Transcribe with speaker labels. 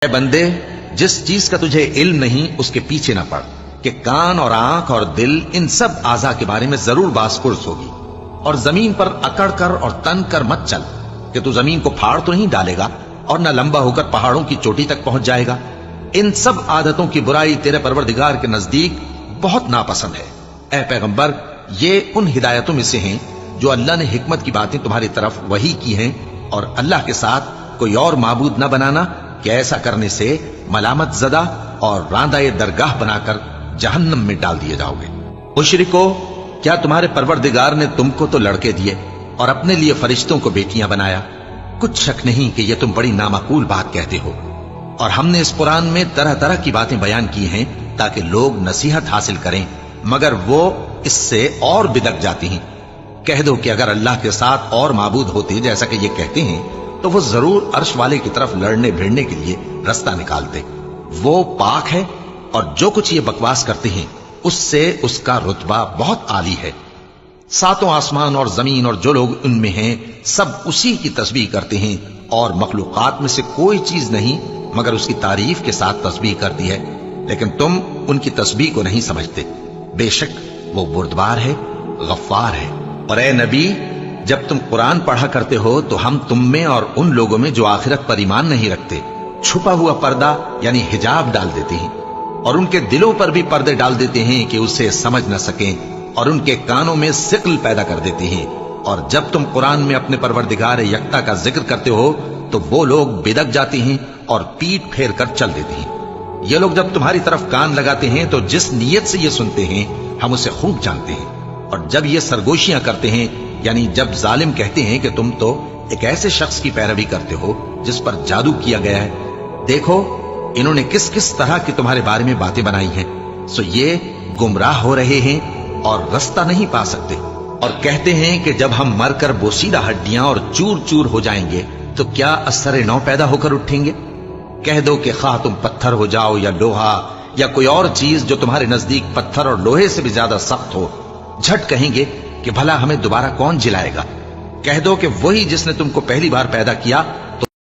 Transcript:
Speaker 1: اے بندے، جس چیز کا تجھے علم نہیں اس کے پیچھے نہ پڑ، کہ کان اور آنکھ اور دل ان سب اعضاء کے بارے میں ضرور باس پرس ہوگی، اور زمین پر اکڑ کر اور تن کر مت چل، کہ تو زمین کو پھاڑ تو نہیں ڈالے گا اور نہ لمبا ہو کر پہاڑوں کی چوٹی تک پہنچ جائے گا۔ ان سب عادتوں کی برائی تیرے پروردگار کے نزدیک بہت ناپسند ہے۔ اے پیغمبر، یہ ان ہدایتوں میں سے ہیں جو اللہ نے حکمت کی باتیں تمہاری طرف وحی کی ہیں، اور اللہ کے ساتھ کوئی اور معبود نہ بنانا، کہ ایسا کرنے سے ملامت زدہ اور راندہ درگاہ بنا کر جہنم میں ڈال دیے جاؤ گے۔ مشرکو، کیا تمہارے پروردگار نے تم کو تو لڑکے دیے اور اپنے لیے فرشتوں کو بیٹیاں بنایا؟ کچھ شک نہیں کہ یہ تم بڑی نامعقول بات کہتے ہو، اور ہم نے اس قرآن میں طرح طرح کی باتیں بیان کی ہیں تاکہ لوگ نصیحت حاصل کریں، مگر وہ اس سے اور بدک جاتی ہیں۔ کہہ دو کہ اگر اللہ کے ساتھ اور معبود ہوتے جیسا کہ یہ کہتے ہیں تو وہ ضرور عرش والے کی طرف لڑنے بھیڑنے کے لیے رستہ نکالتے۔ وہ پاک ہے، اور جو کچھ یہ بکواس کرتے ہیں اس سے اس کا رتبہ بہت عالی ہے۔ ساتوں آسمان اور زمین اور جو لوگ ان میں ہیں سب اسی کی تسبیح کرتے ہیں، اور مخلوقات میں سے کوئی چیز نہیں مگر اس کی تعریف کے ساتھ تسبیح کرتی ہے، لیکن تم ان کی تسبیح کو نہیں سمجھتے۔ بے شک وہ بردبار ہے، غفار ہے۔ اور اے نبی، جب تم قرآن پڑھا کرتے ہو تو ہم تم میں اور ان لوگوں میں جو آخرت پر ایمان نہیں رکھتے چھپا ہوا پردہ یعنی حجاب ڈال دیتے ہیں، اور ان کے دلوں پر بھی پردے ڈال دیتے ہیں کہ اسے سمجھ نہ سکیں، اور ان کے کانوں میں ثقل پیدا کر دیتے ہیں۔ اور جب تم قرآن میں اپنے پروردگار یکتا کا ذکر کرتے ہو تو وہ لوگ بدک جاتے ہیں اور پیٹ پھیر کر چل دیتے ہیں۔ یہ لوگ جب تمہاری طرف کان لگاتے ہیں تو جس نیت سے یہ سنتے ہیں ہم اسے خوب جانتے ہیں، اور جب یہ سرگوشیاں کرتے ہیں یعنی جب ظالم کہتے ہیں کہ تم تو ایک ایسے شخص کی پیروی کرتے ہو جس پر جادو کیا گیا ہے، دیکھو انہوں نے کس کس طرح کی تمہارے بارے میں باتیں بنائی ہیں، سو یہ گمراہ ہو رہے ہیں اور رستہ نہیں پا سکتے۔ اور کہتے ہیں کہ جب ہم مر کر بوسیدہ ہڈیاں اور چور چور ہو جائیں گے تو کیا اثر نو پیدا ہو کر اٹھیں گے؟ کہہ دو کہ خواہ تم پتھر ہو جاؤ یا لوہا یا کوئی اور چیز جو تمہارے نزدیک پتھر اور لوہے سے بھی زیادہ سخت ہو، جھٹ کہیں گے کہ بھلا ہمیں دوبارہ کون جلائے گا؟ کہہ دو کہ وہی جس نے تم کو پہلی بار پیدا کیا